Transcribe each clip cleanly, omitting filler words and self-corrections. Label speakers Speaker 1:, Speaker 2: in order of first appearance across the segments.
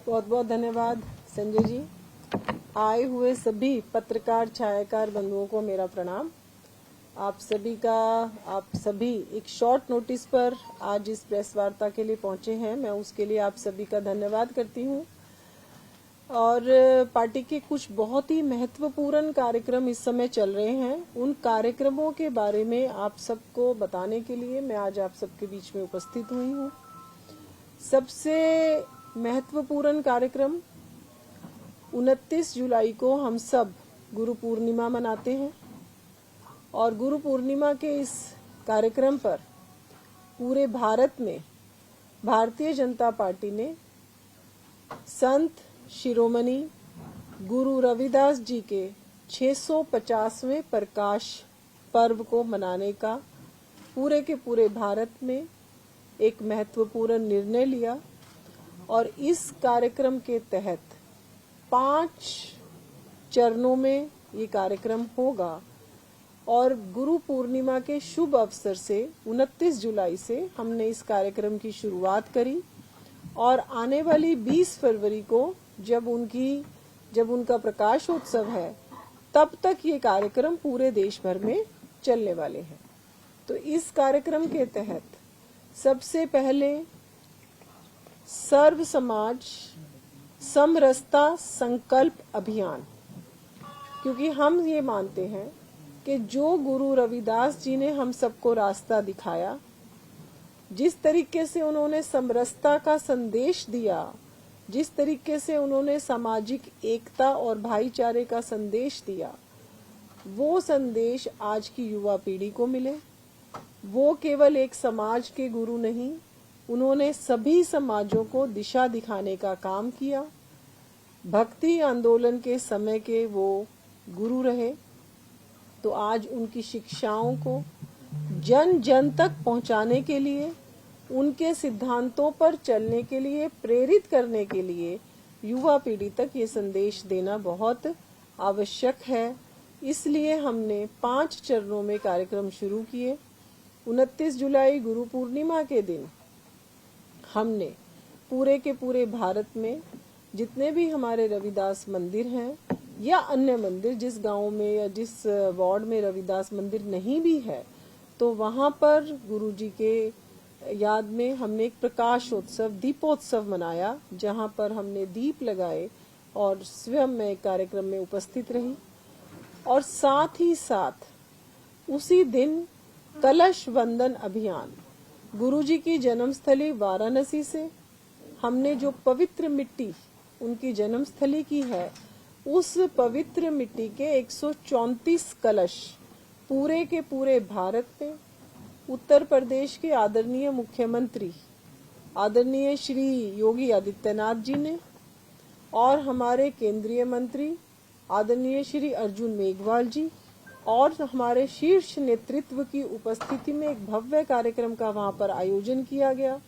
Speaker 1: बहुत बहुत धन्यवाद संजय जी। आए हुए सभी पत्रकार छायाकार बंधुओं को मेरा प्रणाम। आप सभी एक शॉर्ट नोटिस पर आज इस प्रेस वार्ता के लिए पहुंचे हैं। मैं उसके लिए आप सभी का धन्यवाद करती हूं। और पार्टी के कुछ बहुत ही महत्वपूर्ण कार्यक्रम इस समय चल रहे हैं। उन कार्यक्रमों के बारे में आप सबको बताने के लिए मैं आज आप सबके बीच में उपस्थित हुई हूं। सबसे महत्वपूर्ण कार्यक्रम 29 जुलाई को हम सब गुरु पूर्णिमा मनाते हैं और गुरु पूर्णिमा के इस कार्यक्रम पर पूरे भारत में भारतीय जनता पार्टी ने संत शिरोमणि गुरु रविदास जी के 650वें प्रकाश पर्व को मनाने का पूरे के पूरे भारत में एक महत्वपूर्ण निर्णय लिया और इस कार्यक्रम के तहत 5 चरणों में ये कार्यक्रम होगा और गुरु पूर्णिमा के शुभ अवसर से 29 जुलाई से हमने इस कार्यक्रम की शुरुआत करी और आने वाली 20 फरवरी को जब उनका प्रकाशोत्सव है तब तक ये कार्यक्रम पूरे देश भर में चलने वाले हैं। तो इस कार्यक्रम के तहत सबसे पहले सर्व समाज समरसता संकल्प अभियान, क्योंकि हम ये मानते हैं कि जो गुरु रविदास जी ने हम सबको रास्ता दिखाया, जिस तरीके से उन्होंने समरसता का संदेश दिया, जिस तरीके से उन्होंने सामाजिक एकता और भाईचारे का संदेश दिया, वो संदेश आज की युवा पीढ़ी को मिले। वो केवल एक समाज के गुरु नहीं, उन्होंने सभी समाजों को दिशा दिखाने का काम किया। भक्ति आंदोलन के समय के वो गुरु रहे, तो आज उनकी शिक्षाओं को जन जन तक पहुंचाने के लिए, उनके सिद्धांतों पर चलने के लिए, प्रेरित करने के लिए युवा पीढ़ी तक ये संदेश देना बहुत आवश्यक है। इसलिए हमने 5 चरणों में कार्यक्रम शुरू किए। 29 जुलाई गुरु पूर्णिमा के दिन हमने पूरे के पूरे भारत में जितने भी हमारे रविदास मंदिर हैं या अन्य मंदिर, जिस गांव में या जिस वार्ड में रविदास मंदिर नहीं भी है, तो वहां पर गुरु जी के याद में हमने एक प्रकाशोत्सव, दीपोत्सव मनाया, जहां पर हमने दीप लगाए और स्वयं मैं कार्यक्रम में उपस्थित रही। और साथ ही साथ उसी दिन कलश वंदन अभियान, गुरुजी की जन्मस्थली वाराणसी से हमने जो पवित्र मिट्टी उनकी जन्मस्थली की है, उस पवित्र मिट्टी के 134 कलश पूरे के पूरे भारत में उत्तर प्रदेश के आदरणीय मुख्यमंत्री आदरणीय श्री योगी आदित्यनाथ जी ने और हमारे केंद्रीय मंत्री आदरणीय श्री अर्जुन मेघवाल जी और हमारे शीर्ष नेतृत्व की उपस्थिति में एक भव्य कार्यक्रम का वहां पर आयोजन किया गया।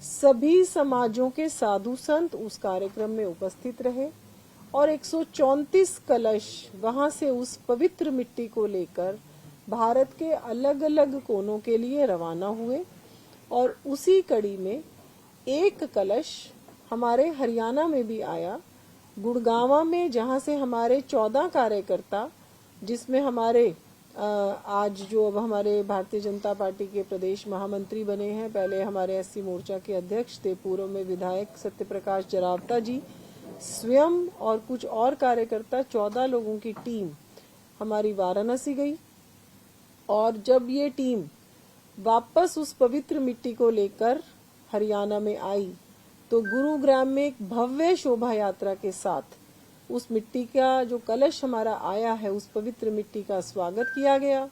Speaker 1: सभी समाजों के साधु संत उस कार्यक्रम में उपस्थित रहे और 134 कलश वहां से उस पवित्र मिट्टी को लेकर भारत के अलग अलग कोनों के लिए रवाना हुए। और उसी कड़ी में एक कलश हमारे हरियाणा में भी आया, गुड़गांव में, जहां से हमारे 14 कार्यकर्ता, जिसमें हमारे आज जो अब हमारे भारतीय जनता पार्टी के प्रदेश महामंत्री बने हैं, पहले हमारे एससी मोर्चा के अध्यक्ष थे, पूर्व में विधायक सत्यप्रकाश जरावता जी स्वयं और कुछ और कार्यकर्ता, 14 लोगों की टीम हमारी वाराणसी गई। और जब ये टीम वापस उस पवित्र मिट्टी को लेकर हरियाणा में आई, तो गुरुग्राम में एक भव्य शोभा यात्रा के साथ उस मिट्टी का जो कलश हमारा आया है, उस पवित्र मिट्टी का स्वागत किया गया।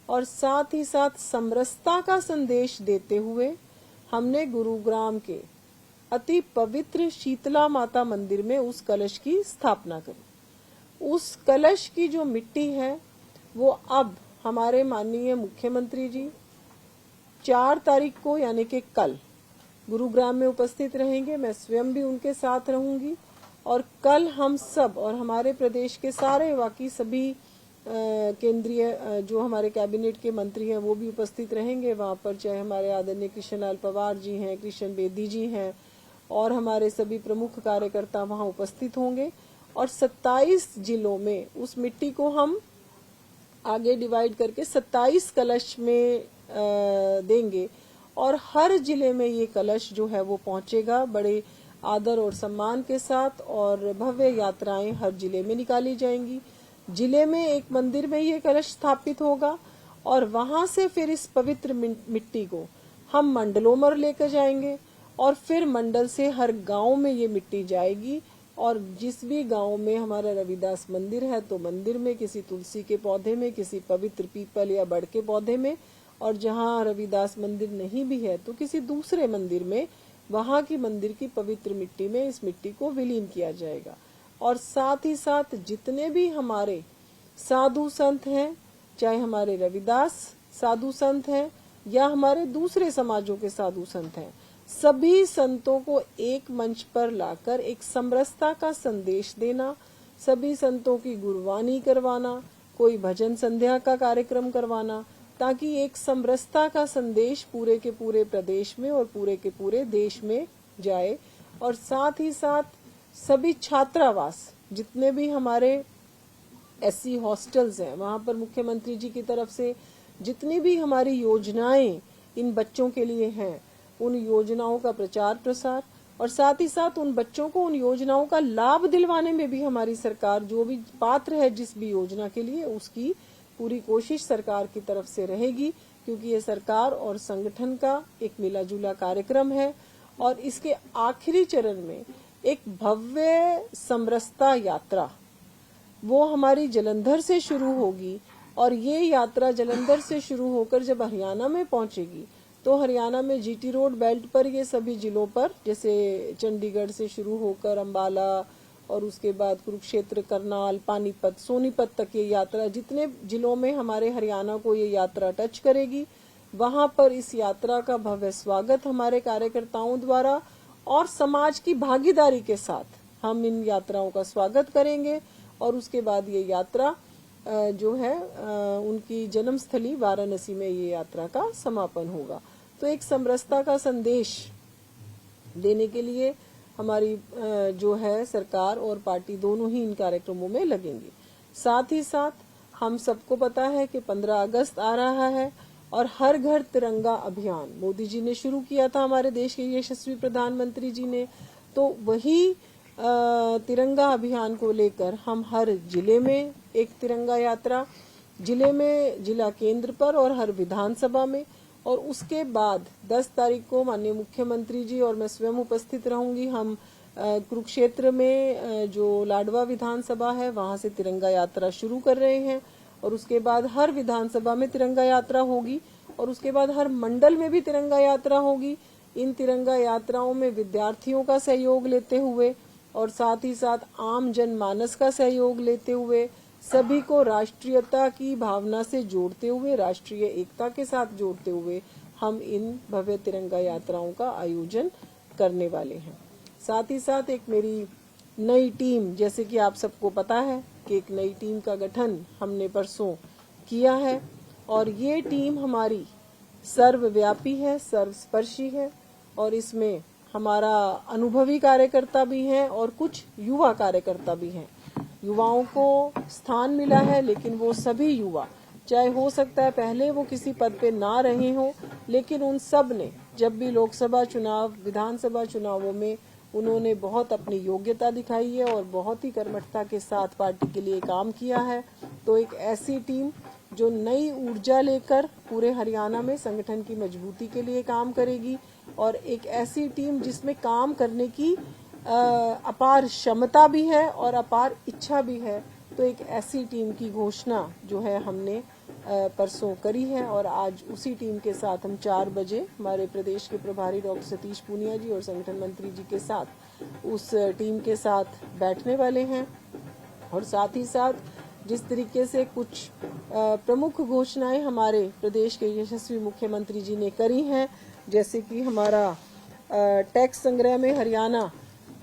Speaker 1: और साथ ही साथ समरसता का संदेश देते हुए हमने गुरुग्राम के अति पवित्र शीतला माता मंदिर में उस कलश की स्थापना करी। उस कलश की जो मिट्टी है वो अब हमारे माननीय मुख्यमंत्री जी 4 तारीख को, यानी कि कल, गुरुग्राम में उपस्थित रहेंगे। मैं स्वयं भी उनके साथ रहूंगी और कल हम सब और हमारे प्रदेश के सारे बाकी सभी केंद्रीय जो हमारे कैबिनेट के मंत्री हैं वो भी उपस्थित रहेंगे वहां पर, चाहे हमारे आदरणीय कृष्ण लाल पवार जी हैं, कृष्ण बेदी जी हैं और हमारे सभी प्रमुख कार्यकर्ता वहां उपस्थित होंगे और 27 जिलों में उस मिट्टी को हम आगे डिवाइड करके 27 कलश में देंगे और हर जिले में ये कलश जो है वो पहुंचेगा बड़े आदर और सम्मान के साथ और भव्य यात्राएं हर जिले में निकाली जाएंगी। जिले में एक मंदिर में ये कलश स्थापित होगा और वहां से फिर इस पवित्र मिट्टी को हम मंडलों में लेकर जाएंगे और फिर मंडल से हर गांव में ये मिट्टी जाएगी और जिस भी गांव में हमारा रविदास मंदिर है तो मंदिर में किसी तुलसी के पौधे में, किसी पवित्र पीपल या बड़ के पौधे में, और जहां रविदास मंदिर नहीं भी है तो किसी दूसरे मंदिर में, वहां की मंदिर की पवित्र मिट्टी में इस मिट्टी को विलीन किया जाएगा। और साथ ही साथ जितने भी हमारे साधु संत हैं, चाहे हमारे रविदास साधु संत हैं या हमारे दूसरे समाजों के साधु संत हैं, सभी संतों को एक मंच पर लाकर एक समरसता का संदेश देना, सभी संतों की गुरबानी करवाना, कोई भजन संध्या का कार्यक्रम करवाना, ताकि एक समरसता का संदेश पूरे के पूरे प्रदेश में और पूरे के पूरे देश में जाए। और साथ ही साथ सभी छात्रावास, जितने भी हमारे एससी हॉस्टल्स हैं, वहां पर मुख्यमंत्री जी की तरफ से जितनी भी हमारी योजनाएं इन बच्चों के लिए हैं, उन योजनाओं का प्रचार प्रसार और साथ ही साथ उन बच्चों को उन योजनाओं का लाभ दिलवाने में भी हमारी सरकार, जो भी पात्र है जिस भी योजना के लिए, उसकी पूरी कोशिश सरकार की तरफ से रहेगी, क्योंकि ये सरकार और संगठन का एक मिला जुला कार्यक्रम है। और इसके आखिरी चरण में एक भव्य समरसता यात्रा वो हमारी जलंधर से शुरू होगी और ये यात्रा जलंधर से शुरू होकर जब हरियाणा में पहुंचेगी तो हरियाणा में जीटी रोड बेल्ट पर ये सभी जिलों पर, जैसे चंडीगढ़ से शुरू होकर अंबाला और उसके बाद कुरुक्षेत्र, करनाल, पानीपत, सोनीपत तक ये यात्रा जितने जिलों में हमारे हरियाणा को ये यात्रा टच करेगी, वहां पर इस यात्रा का भव्य स्वागत हमारे कार्यकर्ताओं द्वारा और समाज की भागीदारी के साथ हम इन यात्राओं का स्वागत करेंगे। और उसके बाद ये यात्रा जो है उनकी जन्मस्थली वाराणसी में ये यात्रा का समापन होगा। तो एक समरसता का संदेश देने के लिए हमारी जो है सरकार और पार्टी दोनों ही इन कार्यक्रमों में लगेंगी। साथ ही साथ हम सबको पता है कि 15 अगस्त आ रहा है और हर घर तिरंगा अभियान मोदी जी ने शुरू किया था, हमारे देश के यशस्वी प्रधानमंत्री जी ने। तो वही तिरंगा अभियान को लेकर हम हर जिले में एक तिरंगा यात्रा, जिले में, जिला केंद्र पर और हर विधानसभा में, और उसके बाद 10 तारीख को माननीय मुख्यमंत्री जी और मैं स्वयं उपस्थित रहूंगी। हम कुरुक्षेत्र में जो लाडवा विधानसभा है वहां से तिरंगा यात्रा शुरू कर रहे हैं और उसके बाद हर विधानसभा में तिरंगा यात्रा होगी और उसके बाद हर मंडल में भी तिरंगा यात्रा होगी। इन तिरंगा यात्राओं में विद्यार्थियों का सहयोग लेते हुए और साथ ही साथ आम जनमानस का सहयोग लेते हुए, सभी को राष्ट्रीयता की भावना से जोड़ते हुए, राष्ट्रीय एकता के साथ जोड़ते हुए हम इन भव्य तिरंगा यात्राओं का आयोजन करने वाले हैं। साथ ही साथ एक मेरी नई टीम, जैसे कि आप सबको पता है कि एक नई टीम का गठन हमने परसों किया है और ये टीम हमारी सर्वव्यापी है, सर्वस्पर्शी है और इसमें हमारा अनुभवी कार्यकर्ता भी हैं और कुछ युवा कार्यकर्ता भी हैं। युवाओं को स्थान मिला है, लेकिन वो सभी युवा, चाहे हो सकता है पहले वो किसी पद पे ना रहे हों, लेकिन उन सब ने जब भी लोकसभा चुनाव, विधानसभा चुनावों में उन्होंने बहुत अपनी योग्यता दिखाई है और बहुत ही कर्मठता के साथ पार्टी के लिए काम किया है। तो एक ऐसी टीम जो नई ऊर्जा लेकर पूरे हरियाणा में संगठन की मजबूती के लिए काम करेगी और एक ऐसी टीम जिसमें काम करने की अपार क्षमता भी है और अपार इच्छा भी है। तो एक ऐसी टीम की घोषणा जो है हमने परसों करी है और आज उसी टीम के साथ हम 4 बजे हमारे प्रदेश के प्रभारी डॉक्टर सतीश पूनिया जी और संगठन मंत्री जी के साथ उस टीम के साथ बैठने वाले हैं। और साथ ही साथ जिस तरीके से कुछ प्रमुख घोषणाएं हमारे प्रदेश के यशस्वी मुख्यमंत्री जी ने करी हैं, जैसे कि हमारा टैक्स संग्रह में हरियाणा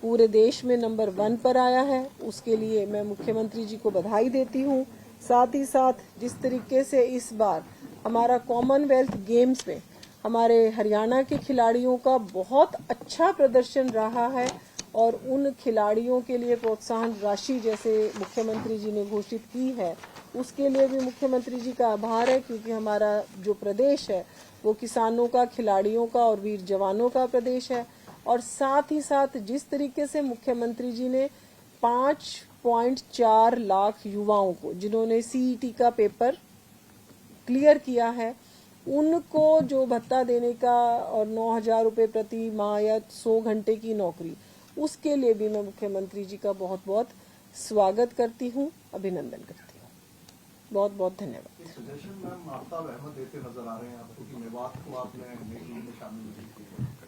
Speaker 1: पूरे देश में नंबर 1 पर आया है, उसके लिए मैं मुख्यमंत्री जी को बधाई देती हूँ। साथ ही साथ जिस तरीके से इस बार हमारा कॉमनवेल्थ गेम्स में हमारे हरियाणा के खिलाड़ियों का बहुत अच्छा प्रदर्शन रहा है और उन खिलाड़ियों के लिए प्रोत्साहन राशि जैसे मुख्यमंत्री जी ने घोषित की है, उसके लिए भी मुख्यमंत्री जी का आभार है, क्योंकि हमारा जो प्रदेश है वो किसानों का, खिलाड़ियों का और वीर जवानों का प्रदेश है। और साथ ही साथ जिस तरीके से मुख्यमंत्री जी ने 5.4 लाख युवाओं को, जिन्होंने सीईटी का पेपर क्लियर किया है, उनको जो भत्ता देने का और 9,000 रुपये प्रति माह या 100 घंटे की नौकरी, उसके लिए भी मैं मुख्यमंत्री जी का बहुत बहुत स्वागत करती हूँ, अभिनंदन करती हूँ। बहुत बहुत धन्यवाद।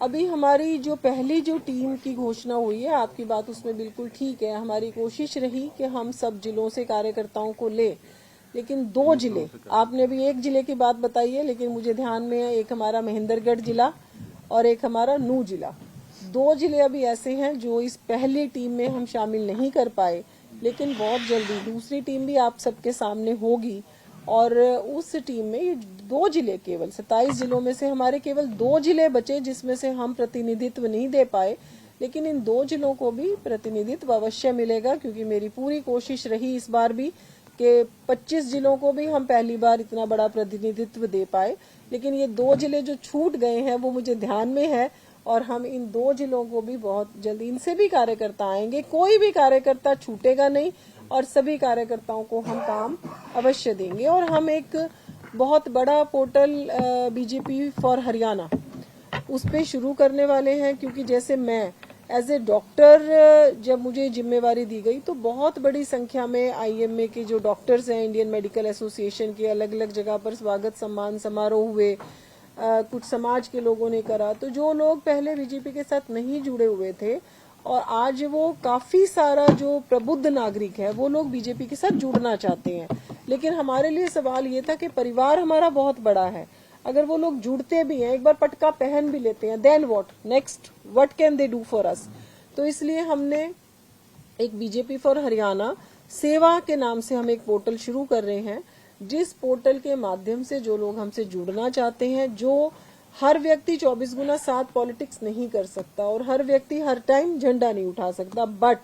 Speaker 1: अभी हमारी जो पहली टीम की घोषणा हुई है, आपकी बात उसमें बिल्कुल ठीक है। हमारी कोशिश रही कि हम सब जिलों से कार्यकर्ताओं को ले, लेकिन 2 जिले, आपने अभी एक जिले की बात बताई है, लेकिन मुझे ध्यान में है एक हमारा महेंद्रगढ़ जिला और एक हमारा नूह जिला। 2 जिले अभी ऐसे हैं जो इस पहली टीम में हम शामिल नहीं कर पाए, लेकिन बहुत जल्दी दूसरी टीम भी आप सबके सामने होगी और उस टीम में 2 जिले, केवल 27 जिलों में से हमारे केवल 2 जिले बचे जिसमें से हम प्रतिनिधित्व नहीं दे पाए, लेकिन इन 2 जिलों को भी प्रतिनिधित्व अवश्य मिलेगा, क्योंकि मेरी पूरी कोशिश रही इस बार भी कि 25 जिलों को भी हम पहली बार इतना बड़ा प्रतिनिधित्व दे पाए। लेकिन ये 2 जिले जो छूट गए हैं वो मुझे ध्यान में है और हम इन 2 जिलों को भी बहुत जल्दी, इनसे भी कार्यकर्ता आएंगे, कोई भी कार्यकर्ता छूटेगा नहीं और सभी कार्यकर्ताओं को हम काम अवश्य देंगे। और हम एक बहुत बड़ा पोर्टल बीजेपी फॉर हरियाणा उस पे शुरू करने वाले हैं, क्योंकि जैसे मैं एज ए डॉक्टर जब मुझे जिम्मेवारी दी गई तो बहुत बड़ी संख्या में आईएमए के जो डॉक्टर्स हैं, इंडियन मेडिकल एसोसिएशन के अलग अलग जगह पर स्वागत सम्मान समारोह हुए, कुछ समाज के लोगों ने करा। तो जो लोग पहले बीजेपी के साथ नहीं जुड़े हुए थे और आज वो काफी सारा जो प्रबुद्ध नागरिक है वो लोग बीजेपी के साथ जुड़ना चाहते हैं, लेकिन हमारे लिए सवाल ये था कि परिवार हमारा बहुत बड़ा है, अगर वो लोग जुड़ते भी हैं, एक बार पटका पहन भी लेते हैं, then what next, what can they do for us. तो इसलिए हमने एक बीजेपी फॉर हरियाणा सेवा के नाम से हम एक पोर्टल शुरू कर रहे हैं, जिस पोर्टल के माध्यम से जो लोग हमसे जुड़ना चाहते हैं, जो हर व्यक्ति 24/7 पॉलिटिक्स नहीं कर सकता और हर व्यक्ति हर टाइम झंडा नहीं उठा सकता, but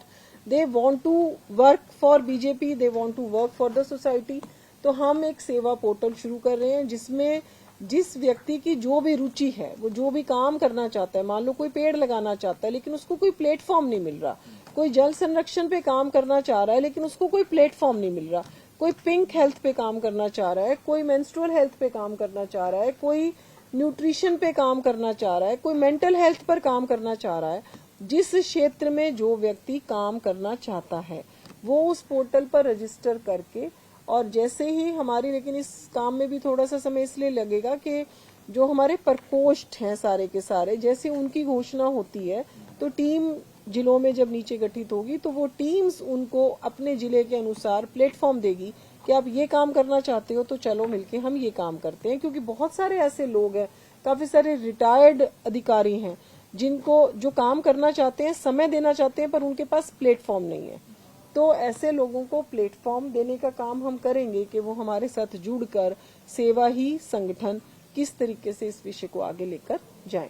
Speaker 1: they want to work for BJP, they want to work for the society. तो हम एक सेवा पोर्टल शुरू कर रहे हैं जिसमें जिस व्यक्ति की जो भी रुचि है, वो जो भी काम करना चाहता है, मान लो कोई पेड़ लगाना चाहता है लेकिन उसको कोई प्लेटफॉर्म नहीं मिल रहा, कोई जल संरक्षण पे काम करना चाह रहा है लेकिन उसको कोई प्लेटफॉर्म नहीं मिल रहा, कोई पिंक हेल्थ पे काम करना चाह रहा है, कोई मेंस्ट्रुअल हेल्थ पे काम करना चाह रहा है, कोई न्यूट्रिशन पे काम करना चाह रहा है, कोई मेंटल हेल्थ पर काम करना चाह रहा है, जिस क्षेत्र में जो व्यक्ति काम करना चाहता है वो उस पोर्टल पर रजिस्टर करके, और जैसे ही हमारी, लेकिन इस काम में भी थोड़ा सा समय इसलिए लगेगा कि जो हमारे प्रकोष्ठ हैं सारे के सारे, जैसे उनकी घोषणा होती है तो टीम जिलों में जब नीचे गठित होगी तो वो टीम्स उनको अपने जिले के अनुसार प्लेटफॉर्म देगी कि आप ये काम करना चाहते हो तो चलो मिलके हम ये काम करते हैं। क्योंकि बहुत सारे ऐसे लोग हैं, काफी सारे रिटायर्ड अधिकारी हैं जिनको जो काम करना चाहते हैं, समय देना चाहते हैं, पर उनके पास प्लेटफॉर्म नहीं है। तो ऐसे लोगों को प्लेटफॉर्म देने का काम हम करेंगे कि वो हमारे साथ जुड़कर सेवा ही संगठन किस तरीके से इस विषय को आगे लेकर जाएं।